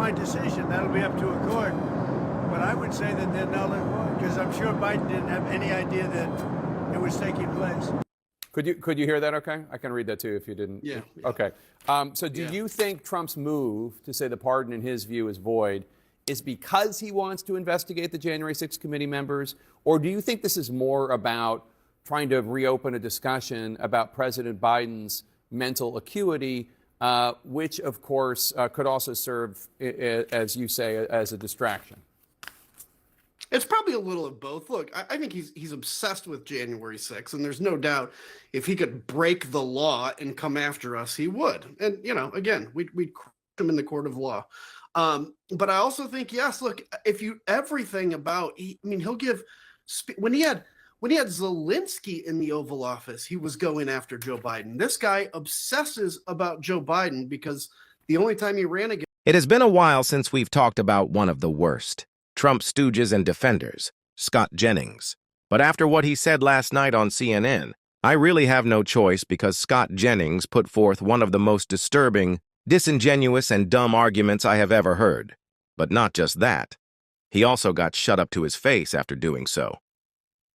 my decision. That'll be up to a court. But I would say that they're null and void, because I'm sure Biden didn't have any idea that it was taking place. Could you hear that okay? I can read that too if you didn't. Yeah. Okay. So do you think Trump's move to say the pardon in his view is void is because he wants to investigate the January 6th committee members? Or do you think this is more about trying to reopen a discussion about President Biden's mental acuity, which, of course, could also serve, as you say, as a distraction? It's probably a little of both. Look, I think he's obsessed with January 6th, and there's no doubt if he could break the law and come after us, he would. And, you know, again, we'd crush him in the court of law. But I also think, yes, look, if you everything about, he'll give when he had Zelensky in the Oval Office, he was going after Joe Biden. This guy obsesses about Joe Biden because the only time he ran against. It has been a while since we've talked about one of the worst Trump stooges and defenders, Scott Jennings. But after what he said last night on CNN, I really have no choice because Scott Jennings put forth one of the most disturbing, disingenuous, and dumb arguments I have ever heard. But not just that. He also got shut up to his face after doing so.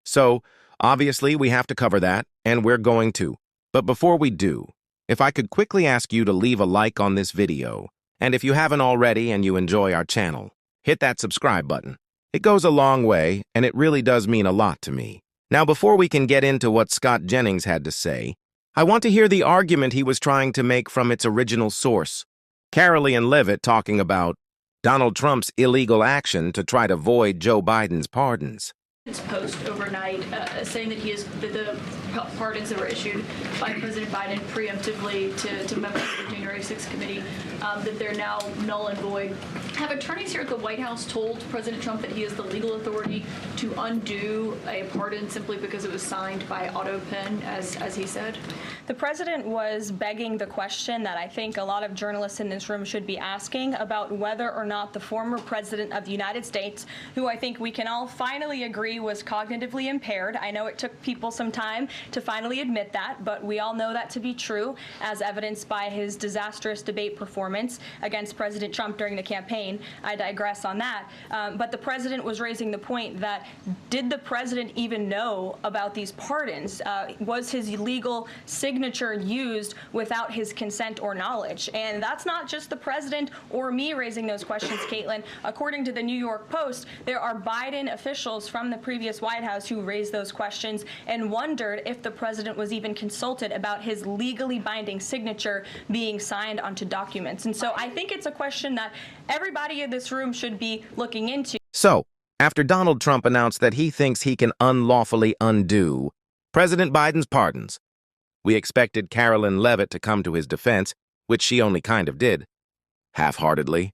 So, obviously, we have to cover that, and we're going to. But before we do, if I could quickly ask you to leave a like on this video, and if you haven't already and you enjoy our channel, hit that subscribe button. It goes a long way, and it really does mean a lot to me. Now, before we can get into what Scott Jennings had to say, I want to hear the argument he was trying to make from its original source. Caroline Leavitt talking about Donald Trump's illegal action to try to void Joe Biden's pardons. Post overnight saying that the pardons that were issued by President Biden preemptively to members of the January 6th committee, that they're now null and void. Have attorneys here at the White House told President Trump that he has the legal authority to undo a pardon simply because it was signed by auto pen, as he said? The president was begging the question that I think a lot of journalists in this room should be asking about whether or not the former president of the United States, who I think we can all finally agree was cognitively impaired. I know it took people some time to finally admit that, but we all know that to be true, as evidenced by his disastrous debate performance against President Trump during the campaign. I digress on that. But the president was raising the point that, did the president even know about these pardons? Was his legal signature used without his consent or knowledge? And that's not just the president or me raising those questions, Caitlin. According to the New York Post, there are Biden officials from the previous White House who raised those questions and wondered if the president was even consulted about his legally binding signature being signed onto documents. And so I think it's a question that everybody in this room should be looking into. So, after Donald Trump announced that he thinks he can unlawfully undo President Biden's pardons, we expected Caroline Leavitt to come to his defense, which she only kind of did, half-heartedly.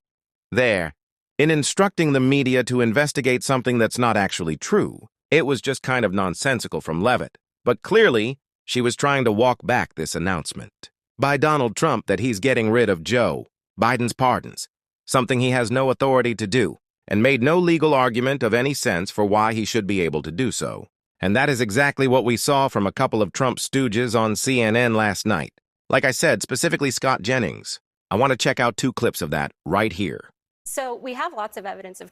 There, in instructing the media to investigate something that's not actually true, it was just kind of nonsensical from Leavitt. But clearly, she was trying to walk back this announcement by Donald Trump that he's getting rid of Joe Biden's pardons, something he has no authority to do, and made no legal argument of any sense for why he should be able to do so. And that is exactly what we saw from a couple of Trump stooges on CNN last night. Like I said, specifically Scott Jennings. I want to check out 2 clips of that right here. So we have lots of evidence of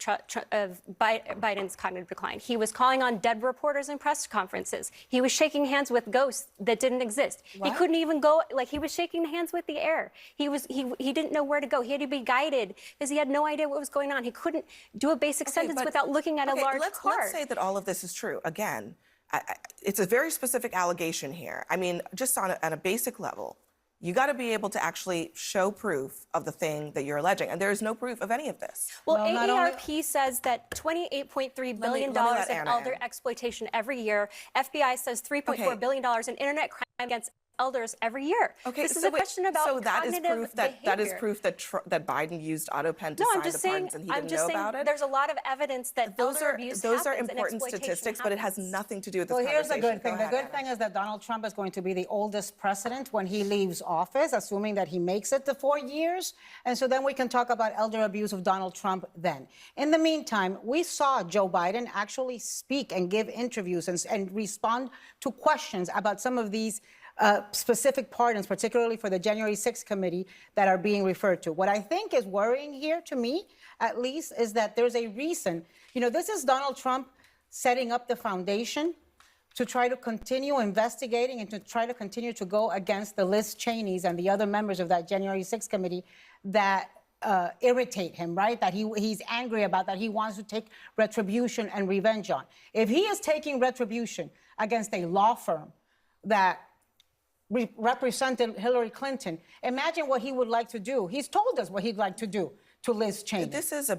Biden's cognitive decline. He was calling on dead reporters in press conferences. He was shaking hands with ghosts that didn't exist. What? He couldn't even go, like he was shaking hands with the air. He didn't know where to go. He had to be guided because he had no idea what was going on. He couldn't do a basic sentence without looking at a large card. Let's say that all of this is true. Again, it's a very specific allegation here. I mean, just on a basic level, you got to be able to actually show proof of the thing that you're alleging. And there is no proof of any of this. Well, AARP says that $28.3 billion in elder exploitation every year. FBI says $3.4 billion in internet crime against elders every year. Okay, this is a question about cognitive behavior. That is proof that Biden used auto pen to sign the pardons and he didn't know about it. There's a lot of evidence that those are important statistics, but it has nothing to do with this conversation. Well, here's the good thing. The good thing is that Donald Trump is going to be the oldest president when he leaves office, assuming that he makes it to 4 years. And so then we can talk about elder abuse of Donald Trump then. In the meantime, we saw Joe Biden actually speak and give interviews and respond to questions about some of these specific pardons, particularly for the January 6th committee that are being referred to. What I think is worrying here, to me at least, is that there's a reason. This is Donald Trump setting up the foundation to try to continue investigating and to try to continue to go against the Liz Cheneys and the other members of that January 6th committee that irritate him, right? That he's angry about, that he wants to take retribution and revenge on. If he is taking retribution against a law firm that represented Hillary Clinton, imagine what he would like to do. He's told us what he'd like to do to Liz Cheney. This is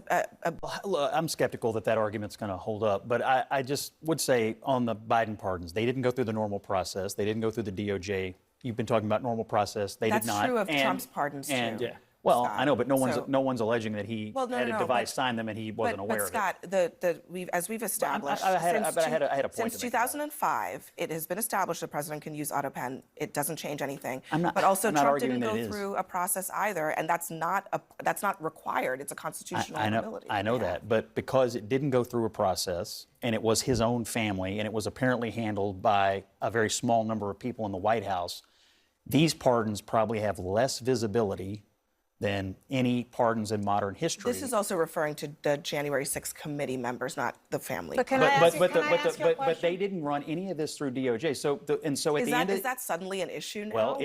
I'm skeptical that argument's going to hold up, but I just would say on the Biden pardons, they didn't go through the normal process. They didn't go through the DOJ. You've been talking about normal process. They did not. That's true of Trump's pardons, too. Yeah. Well, Scott. I know, but no one's alleging that he had a device sign them and he wasn't aware but Scott, of it. as we've established, I had a point since to make 2005, it has been established the president can use AutoPen. It doesn't change anything. But I'm not Trump arguing didn't that go through a process either, and that's not required. It's a constitutional ability. I know that, but because it didn't go through a process and it was his own family and it was apparently handled by a very small number of people in the White House, these pardons probably have less visibility than any pardons in modern history. This is also referring to the January 6th committee members, not the family. But can I ask you a but question? they didn't run any of this through DOJ. Is that suddenly an issue now? At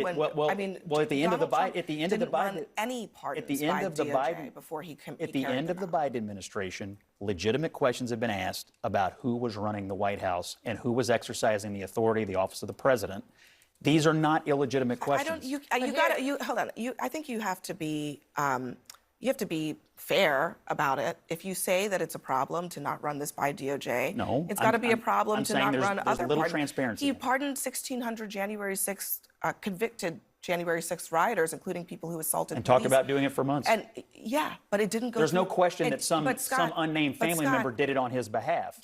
the end of the Biden any pardons at the end by of the DOJ before he at the end of the Biden administration, legitimate questions have been asked about who was running the White House and who was exercising the authority of the office of the president. These are not illegitimate questions. Hold on. I think you have to be fair about it. If you say that it's a problem to not run this by DOJ, it's got to be a problem to not run other there's little transparency. He pardoned 1,600 January 6th convicted January 6th rioters, including people who assaulted and police. talked about doing it for months. And but it didn't go. There's through, no question that some unnamed family Scott, member did it on his behalf.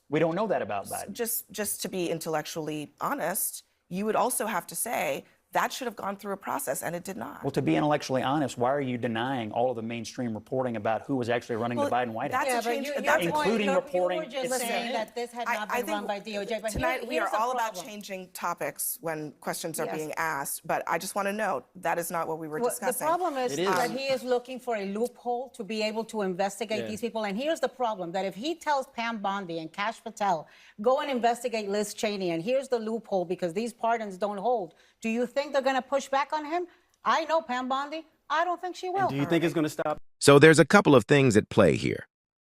We don't know that about Biden. Just to be intellectually honest, you would also have to say that should have gone through a process, and it did not. Well, to be intellectually honest, why are you denying all of the mainstream reporting about who was actually running the Biden White House? That's a change. Including reporting. You were just saying that this had not been run by DOJ. But tonight we are all about changing topics when questions are being asked. But I just want to note that is not what we were discussing. The problem is that he is looking for a loophole to be able to investigate these people. And here's the problem: that if he tells Pam Bondi and Kash Patel, go and investigate Liz Cheney, and here's the loophole because these pardons don't hold, do you think they're going to push back on him? I know Pam Bondi. I don't think she will. And do you think it's going to stop? So there's a couple of things at play here.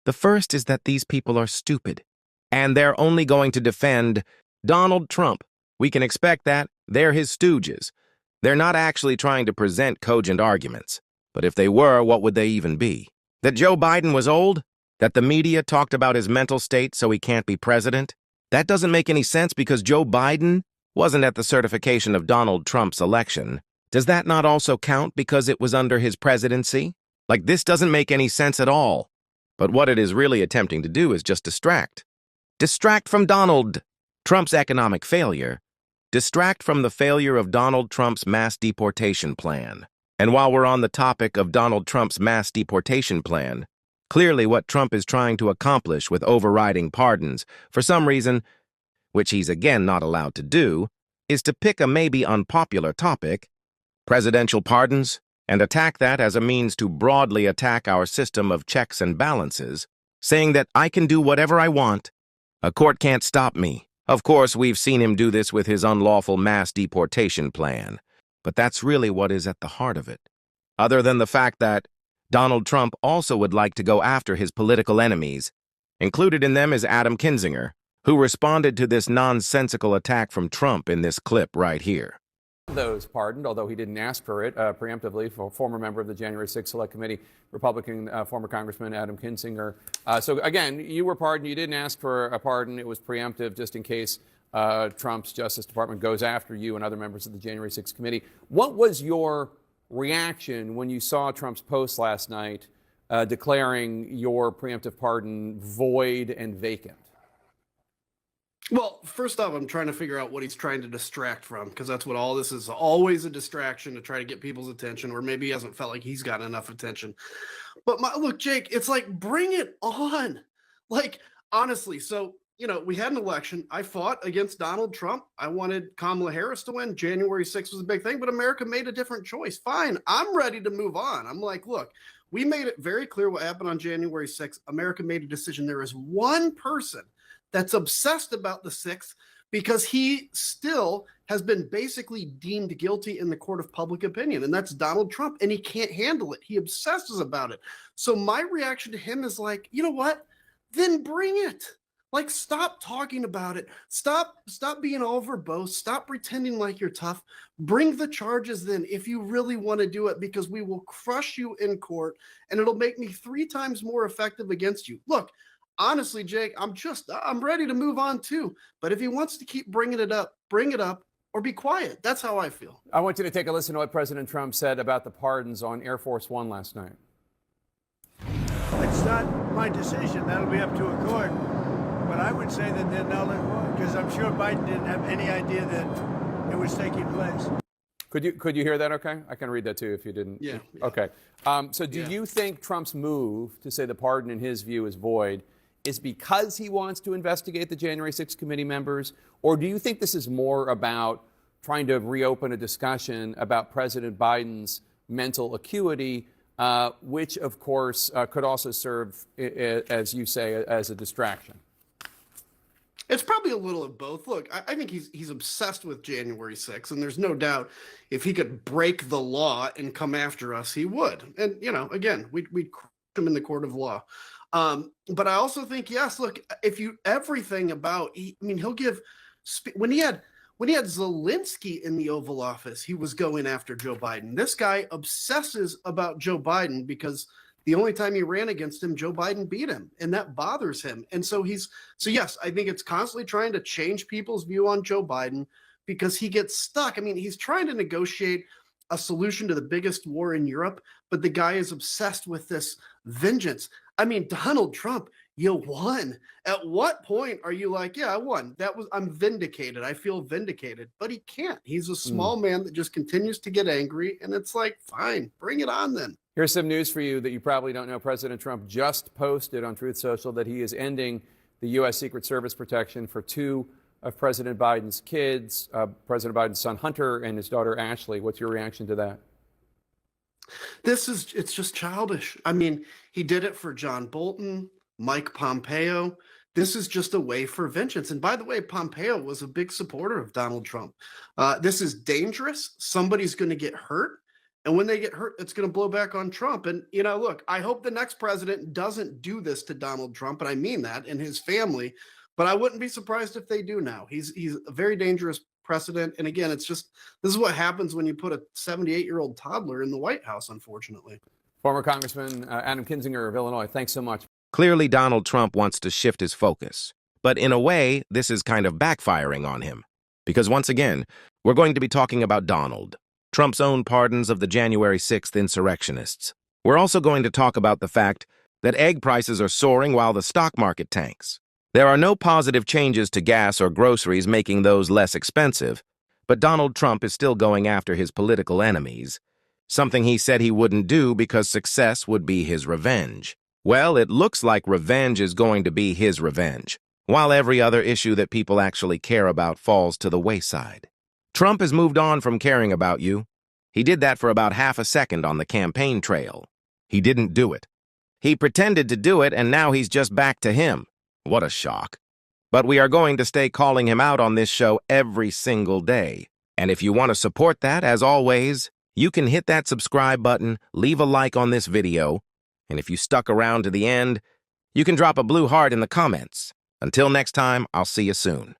The first is that these people are stupid, and they're only going to defend Donald Trump. We can expect that. They're his stooges. They're not actually trying to present cogent arguments. But if they were, what would they even be? That Joe Biden was old? That the media talked about his mental state so he can't be president? That doesn't make any sense because Joe Biden wasn't at the certification of Donald Trump's election. Does that not also count because it was under his presidency? Like, this doesn't make any sense at all. But what it is really attempting to do is just distract. Distract from Donald Trump's economic failure. Distract from the failure of Donald Trump's mass deportation plan. And while we're on the topic of Donald Trump's mass deportation plan, clearly what Trump is trying to accomplish with overriding pardons, for some reason, which he's again not allowed to do, is to pick a maybe unpopular topic, presidential pardons, and attack that as a means to broadly attack our system of checks and balances, saying that I can do whatever I want. A court can't stop me. Of course, we've seen him do this with his unlawful mass deportation plan, but that's really what is at the heart of it. Other than the fact that Donald Trump also would like to go after his political enemies. Included in them is Adam Kinzinger, who responded to this nonsensical attack from Trump in this clip right here. Those pardoned, although he didn't ask for it preemptively, for former member of the January 6th Select Committee, Republican former Congressman Adam Kinzinger. So again, you were pardoned. You didn't ask for a pardon. It was preemptive just in case Trump's Justice Department goes after you and other members of the January 6th Committee. What was your reaction when you saw Trump's post last night declaring your preemptive pardon void and vacant? Well, first off, I'm trying to figure out what he's trying to distract from, because that's what all this is, always a distraction to try to get people's attention, or maybe he hasn't felt like he's got enough attention. But look, Jake, it's like, bring it on. Like, honestly, so we had an election. I fought against Donald Trump. I wanted Kamala Harris to win. January 6th was a big thing, but America made a different choice. Fine. I'm ready to move on. I'm like, look, we made it very clear what happened on January 6th. America made a decision. There is one person that's obsessed about the 6th because he still has been basically deemed guilty in the court of public opinion, and that's Donald Trump, and he can't handle it. He obsesses about it. So my reaction to him is like, you know what? Then bring it. Like, stop talking about it. Stop being all verbose. Stop pretending like you're tough. Bring the charges then if you really want to do it, because we will crush you in court and it'll make me 3 times more effective against you. Look, honestly, Jake, I'm ready to move on too. But if he wants to keep bring it up or be quiet. That's how I feel. I want you to take a listen to what President Trump said about the pardons on Air Force One last night. It's not my decision. That'll be up to a court. But I would say that they're null and void because I'm sure Biden didn't have any idea that it was taking place. Could you hear that okay? I can read that too if you didn't. Yeah. Okay. So do you think Trump's move to say the pardon in his view is void is because he wants to investigate the January 6th committee members? Or do you think this is more about trying to reopen a discussion about President Biden's mental acuity, which, of course, could also serve, as you say, as a distraction? It's probably a little of both. Look, I think he's obsessed with January 6th, and there's no doubt if he could break the law and come after us, he would. And, again, we'd crush him in the court of law. But I also think, yes, look, he'll give, when he had Zelensky in the Oval Office, he was going after Joe Biden. This guy obsesses about Joe Biden because the only time he ran against him, Joe Biden beat him, and that bothers him. And so yes, I think it's constantly trying to change people's view on Joe Biden because he gets stuck. I mean, he's trying to negotiate a solution to the biggest war in Europe, but the guy is obsessed with this vengeance. I mean, Donald Trump, you won. At what point are you like, yeah, I won. I'm vindicated. I feel vindicated. But he can't. He's a small man that just continues to get angry. And it's like, fine, bring it on then. Here's some news for you that you probably don't know. President Trump just posted on Truth Social that he is ending the U.S. Secret Service protection for 2 of President Biden's kids, President Biden's son Hunter and his daughter Ashley. What's your reaction to that? It's just childish. I mean, he did it for John Bolton, Mike Pompeo. This is just a way for vengeance. And by the way, Pompeo was a big supporter of Donald Trump. This is dangerous. Somebody's going to get hurt. And when they get hurt, it's going to blow back on Trump. And, look, I hope the next president doesn't do this to Donald Trump. And I mean that, and his family. But I wouldn't be surprised if they do now. He's a very dangerous precedent. And again, this is what happens when you put a 78-year-old toddler in the White House, unfortunately. Former Congressman Adam Kinzinger of Illinois, thanks so much. Clearly, Donald Trump wants to shift his focus. But in a way, this is kind of backfiring on him. Because once again, we're going to be talking about Donald, Trump's own pardons of the January 6th insurrectionists. We're also going to talk about the fact that egg prices are soaring while the stock market tanks. There are no positive changes to gas or groceries making those less expensive, but Donald Trump is still going after his political enemies, something he said he wouldn't do because success would be his revenge. Well, it looks like revenge is going to be his revenge, while every other issue that people actually care about falls to the wayside. Trump has moved on from caring about you. He did that for about half a second on the campaign trail. He didn't do it. He pretended to do it, and now he's just back to him. What a shock. But we are going to stay calling him out on this show every single day. And if you want to support that, as always, you can hit that subscribe button, leave a like on this video, and if you stuck around to the end, you can drop a blue heart in the comments. Until next time, I'll see you soon.